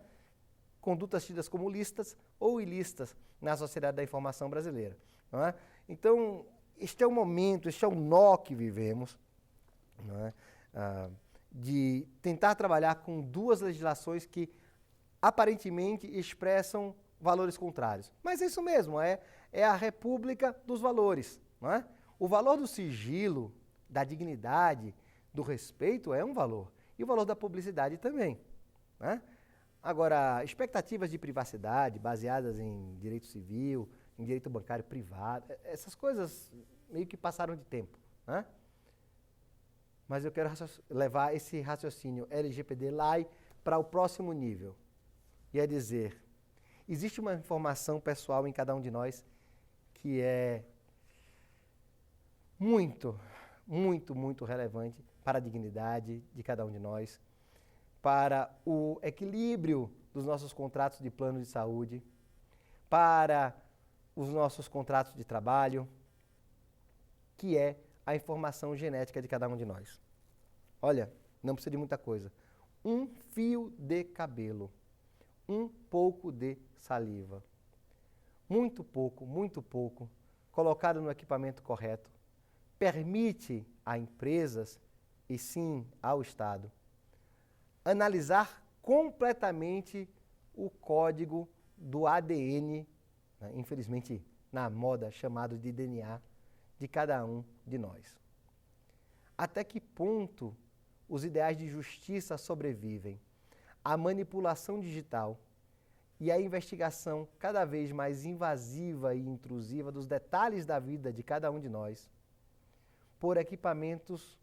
condutas tidas como lícitas ou ilícitas na sociedade da informação brasileira. Não é? Então, este é o momento, este é o nó que vivemos, não é? De tentar trabalhar com duas legislações que aparentemente expressam valores contrários. Mas é isso mesmo, é a república dos valores. Não é? O valor do sigilo, da dignidade, do respeito é um valor. E o valor da publicidade também. Não é? Agora, expectativas de privacidade baseadas em direito civil, em direito bancário privado, essas coisas meio que passaram de tempo. Né? Mas eu quero levar esse raciocínio LGPD lá para o próximo nível. E é dizer, existe uma informação pessoal em cada um de nós que é muito, muito, muito relevante para a dignidade de cada um de nós, para o equilíbrio dos nossos contratos de plano de saúde, para os nossos contratos de trabalho, que é a informação genética de cada um de nós. Olha, não precisa de muita coisa. Um fio de cabelo, um pouco de saliva. Muito pouco, colocado no equipamento correto, permite a empresas, e sim ao Estado, analisar completamente o código do ADN, né, infelizmente na moda chamado de DNA, de cada um de nós. Até que ponto os ideais de justiça sobrevivem à manipulação digital e à investigação cada vez mais invasiva e intrusiva dos detalhes da vida de cada um de nós por equipamentos,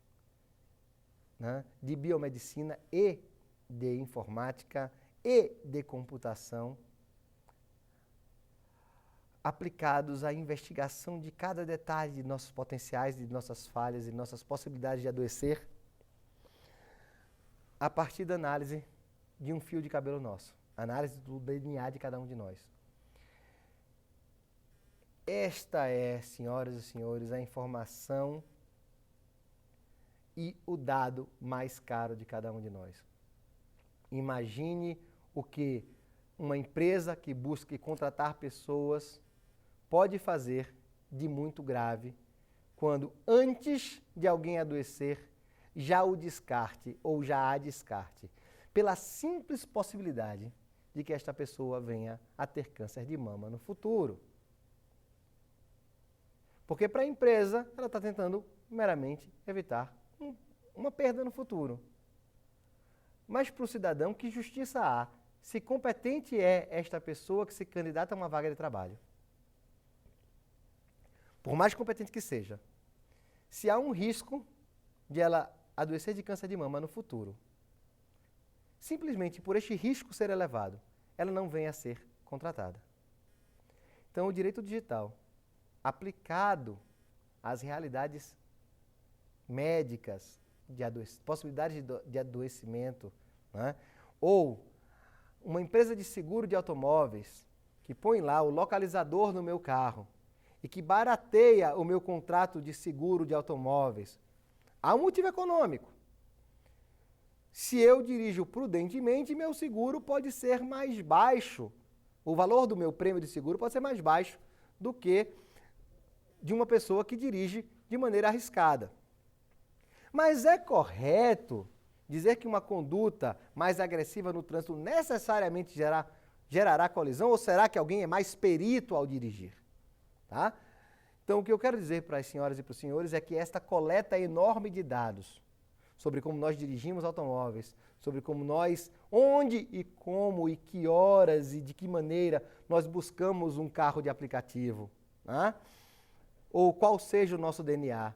né, de biomedicina e de informática e de computação aplicados à investigação de cada detalhe de nossos potenciais, de nossas falhas e nossas possibilidades de adoecer a partir da análise de um fio de cabelo nosso, análise do DNA de cada um de nós. Esta é, senhoras e senhores, a informação e o dado mais caro de cada um de nós. Imagine o que uma empresa que busque contratar pessoas pode fazer de muito grave quando, antes de alguém adoecer, já o descarte ou já há descarte, pela simples possibilidade de que esta pessoa venha a ter câncer de mama no futuro. Porque para a empresa, ela está tentando meramente evitar uma perda no futuro. Mas para o cidadão, que justiça há se competente é esta pessoa que se candidata a uma vaga de trabalho? Por mais competente que seja, se há um risco de ela adoecer de câncer de mama no futuro, simplesmente por este risco ser elevado, ela não vem a ser contratada. Então, o direito digital, aplicado às realidades médicas, possibilidades de adoecimento, né? Ou uma empresa de seguro de automóveis que põe lá o localizador no meu carro e que barateia o meu contrato de seguro de automóveis, há um motivo econômico. Se eu dirijo prudentemente, meu seguro pode ser mais baixo. O valor do meu prêmio de seguro pode ser mais baixo do que de uma pessoa que dirige de maneira arriscada. Mas é correto dizer que uma conduta mais agressiva no trânsito necessariamente gerará colisão, ou será que alguém é mais perito ao dirigir? Tá? Então, o que eu quero dizer para as senhoras e para os senhores é que esta coleta enorme de dados sobre como nós dirigimos automóveis, sobre como nós, onde e como e que horas e de que maneira nós buscamos um carro de aplicativo, né? Ou qual seja o nosso DNA,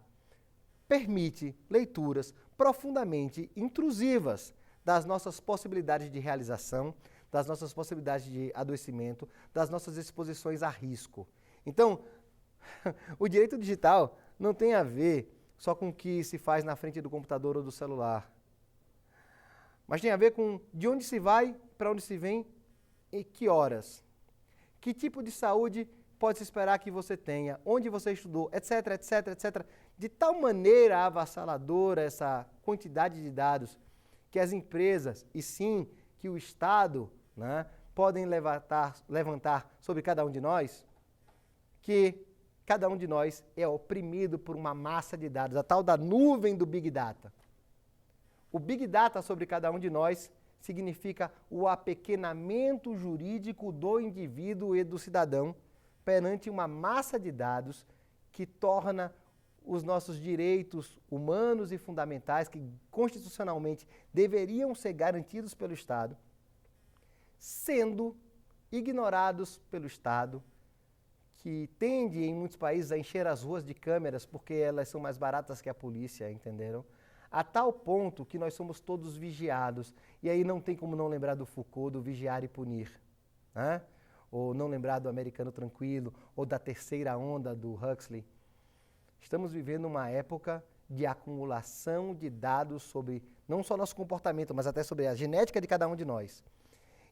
permite leituras profundamente intrusivas das nossas possibilidades de realização, das nossas possibilidades de adoecimento, das nossas exposições a risco. Então, o direito digital não tem a ver só com o que se faz na frente do computador ou do celular, mas tem a ver com de onde se vai, para onde se vem e que horas. Que tipo de saúde pode se esperar que você tenha, onde você estudou, etc, etc, etc. De tal maneira avassaladora essa quantidade de dados que as empresas, e sim que o Estado, né, podem levantar sobre cada um de nós, que cada um de nós é oprimido por uma massa de dados, a tal da nuvem do Big Data. O Big Data sobre cada um de nós significa o apequenamento jurídico do indivíduo e do cidadão perante uma massa de dados que torna os nossos direitos humanos e fundamentais, que constitucionalmente deveriam ser garantidos pelo Estado, sendo ignorados pelo Estado, que tende, em muitos países, a encher as ruas de câmeras porque elas são mais baratas que a polícia, entenderam? A tal ponto que nós somos todos vigiados. E aí não tem como não lembrar do Foucault, do vigiar e punir, né? Ou não lembrar do Americano Tranquilo, ou da terceira onda do Huxley. Estamos vivendo uma época de acumulação de dados sobre não só nosso comportamento, mas até sobre a genética de cada um de nós.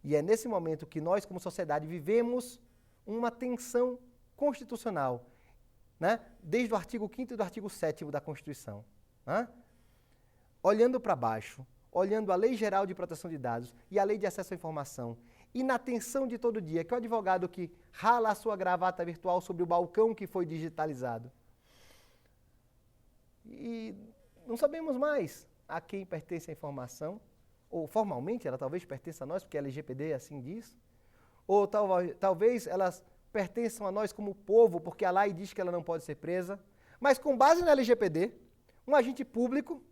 E é nesse momento que nós, como sociedade, vivemos uma tensão constitucional, né? Desde o artigo 5º e do artigo 7º da Constituição, né? Olhando para baixo, olhando a Lei Geral de Proteção de Dados e a Lei de Acesso à Informação, e na tensão de todo dia, que é o advogado que rala a sua gravata virtual sobre o balcão que foi digitalizado. E não sabemos mais a quem pertence a informação, ou formalmente ela talvez pertença a nós, porque a LGPD assim diz, ou talvez elas pertençam a nós como povo, porque a lei diz que ela não pode ser presa, mas com base na LGPD, um agente público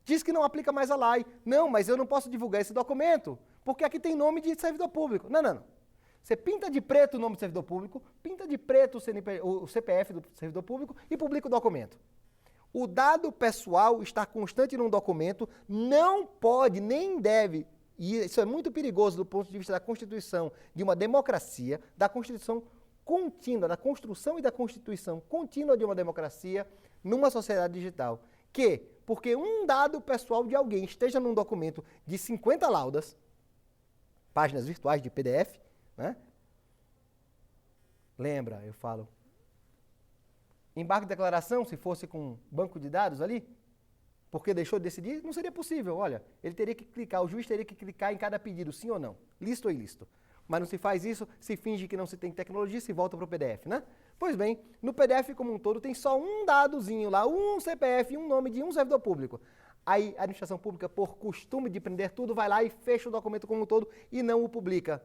diz que não aplica mais a lei. Não, mas eu não posso divulgar esse documento, porque aqui tem nome de servidor público. Não, não, não. Você pinta de preto o nome do servidor público, pinta de preto o CPF do servidor público e publica o documento. O dado pessoal está constante num documento, não pode, nem deve, e isso é muito perigoso do ponto de vista da Constituição, de uma democracia, da Constituição contínua, da construção e da Constituição contínua de uma democracia numa sociedade digital. Porque um dado pessoal de alguém esteja num documento de 50 laudas, páginas virtuais de PDF, né? Lembra, eu falo, embarque de declaração, se fosse com banco de dados ali, porque deixou de decidir, não seria possível. Olha, ele teria que clicar, o juiz teria que clicar em cada pedido, sim ou não, lícito ou ilícito. Mas não se faz isso, se finge que não se tem tecnologia, se volta para o PDF, né? Pois bem, no PDF como um todo tem só um dadozinho lá, um CPF e um nome de um servidor público. Aí a administração pública, por costume de prender tudo, vai lá e fecha o documento como um todo e não o publica,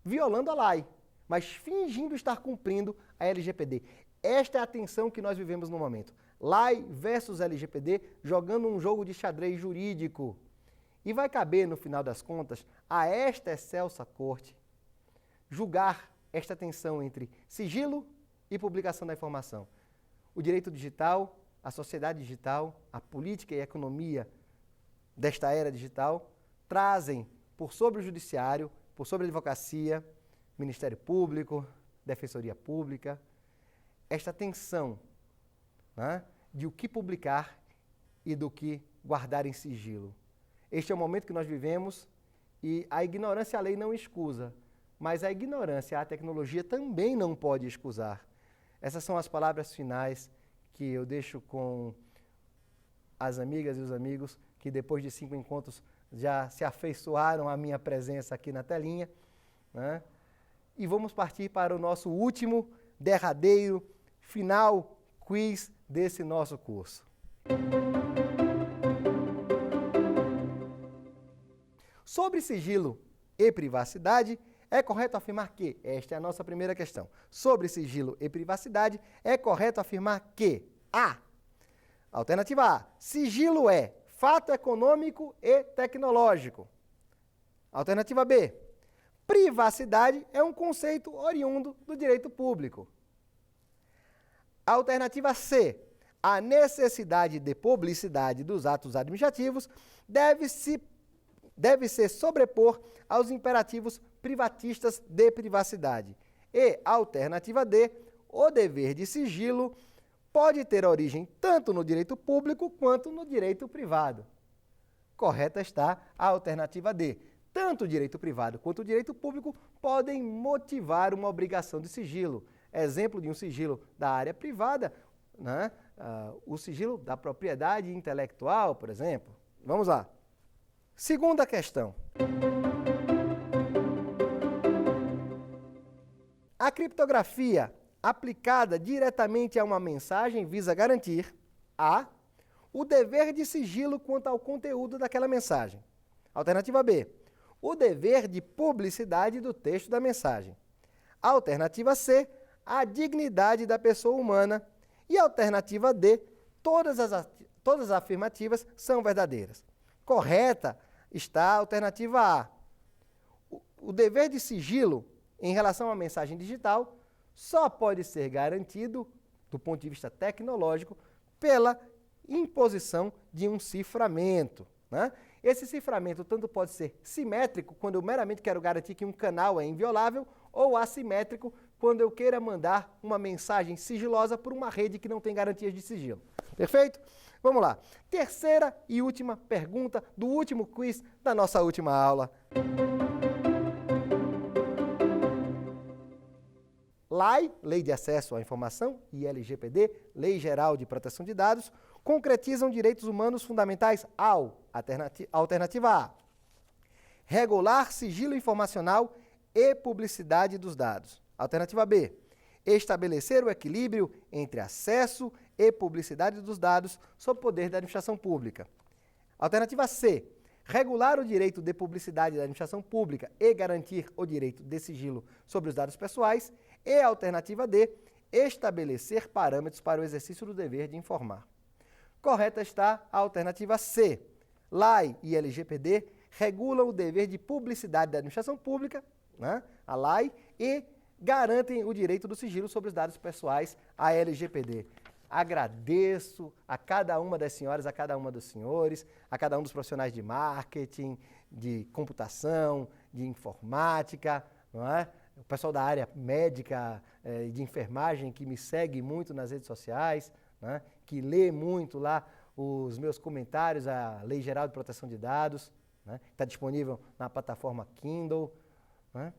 violando a lei, mas fingindo estar cumprindo a LGPD. Esta é a tensão que nós vivemos no momento. Lei versus LGPD, jogando um jogo de xadrez jurídico. E vai caber, no final das contas, a esta excelsa corte julgar esta tensão entre sigilo e publicação da informação. O direito digital, a sociedade digital, a política e a economia desta era digital trazem por sobre o judiciário, por sobre a advocacia, Ministério Público, Defensoria Pública, esta tensão, né, de o que publicar e do que guardar em sigilo. Este é o momento que nós vivemos e a ignorância à lei não escusa, mas a ignorância à tecnologia também não pode escusar. Essas são as palavras finais que eu deixo com as amigas e os amigos que depois de 5 encontros já se afeiçoaram à minha presença aqui na telinha, né? E vamos partir para o nosso último, derradeiro, final quiz desse nosso curso. Sobre sigilo e privacidade, é correto afirmar que, esta é a nossa primeira questão, sobre sigilo e privacidade, é correto afirmar que A. Alternativa A, sigilo é fato econômico e tecnológico. Alternativa B, privacidade é um conceito oriundo do direito público. Alternativa C, a necessidade de publicidade dos atos administrativos deve se sobrepor aos imperativos privatistas de privacidade. E, alternativa D, o dever de sigilo pode ter origem tanto no direito público quanto no direito privado. Correta está a alternativa D. Tanto o direito privado quanto o direito público podem motivar uma obrigação de sigilo. Exemplo de um sigilo da área privada, né? O sigilo da propriedade intelectual, por exemplo. Vamos lá. Segunda questão. A criptografia aplicada diretamente a uma mensagem visa garantir A. O dever de sigilo quanto ao conteúdo daquela mensagem. Alternativa B. O dever de publicidade do texto da mensagem. Alternativa C. A dignidade da pessoa humana. E alternativa D. Todas as afirmativas são verdadeiras. Correta está a alternativa A. O dever de sigilo em relação à mensagem digital só pode ser garantido, do ponto de vista tecnológico, pela imposição de um ciframento, né? Esse ciframento tanto pode ser simétrico, quando eu meramente quero garantir que um canal é inviolável, ou assimétrico, quando eu queira mandar uma mensagem sigilosa por uma rede que não tem garantias de sigilo. Perfeito? Vamos lá. Terceira e última pergunta do último quiz da nossa última aula. LAI, Lei de Acesso à Informação, e LGPD, Lei Geral de Proteção de Dados, concretizam direitos humanos fundamentais ao alternativa A. Regular sigilo informacional e publicidade dos dados. Alternativa B. Estabelecer o equilíbrio entre acesso e publicidade dos dados sob poder da administração pública. Alternativa C. Regular o direito de publicidade da administração pública e garantir o direito de sigilo sobre os dados pessoais. E a alternativa D, estabelecer parâmetros para o exercício do dever de informar. Correta está a alternativa C. LAI e LGPD regulam o dever de publicidade da administração pública, né, a LAI, e garantem o direito do sigilo sobre os dados pessoais, a LGPD. Agradeço a cada uma das senhoras, a cada uma dos senhores, a cada um dos profissionais de marketing, de computação, de informática, não é? O pessoal da área médica e de enfermagem que me segue muito nas redes sociais, né? Que lê muito lá os meus comentários à Lei Geral de Proteção de Dados, né? Está disponível na plataforma Kindle, né?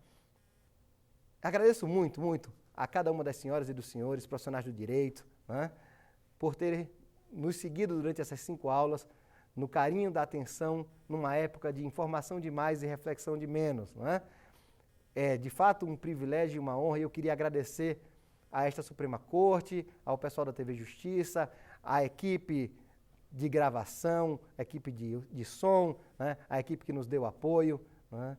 Agradeço muito, muito a cada uma das senhoras e dos senhores, profissionais do direito, né? Por terem nos seguido durante essas 5 aulas, no carinho da atenção, numa época de informação de mais e reflexão de menos, né? É de fato um privilégio e uma honra, e eu queria agradecer a esta Suprema Corte, ao pessoal da TV Justiça, à equipe de gravação, a equipe de som, né, a equipe que nos deu apoio, né,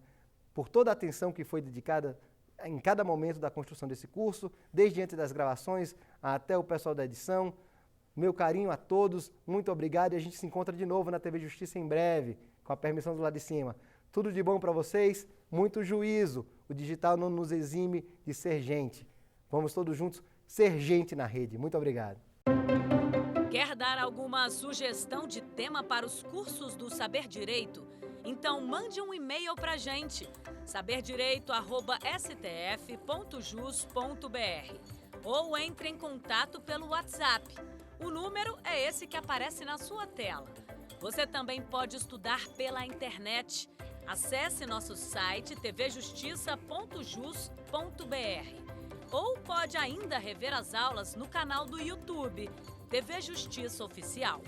por toda a atenção que foi dedicada em cada momento da construção desse curso, desde antes das gravações até o pessoal da edição. Meu carinho a todos, muito obrigado e a gente se encontra de novo na TV Justiça em breve, com a permissão do lado de cima. Tudo de bom para vocês, muito juízo. O digital não nos exime de ser gente. Vamos todos juntos ser gente na rede. Muito obrigado. Quer dar alguma sugestão de tema para os cursos do Saber Direito? Então mande um e-mail para a gente, saberdireito@stf.jus.br, ou entre em contato pelo WhatsApp. O número é esse que aparece na sua tela. Você também pode estudar pela internet. Acesse nosso site tvjustiça.jus.br. Ou pode ainda rever as aulas no canal do YouTube, TV Justiça Oficial.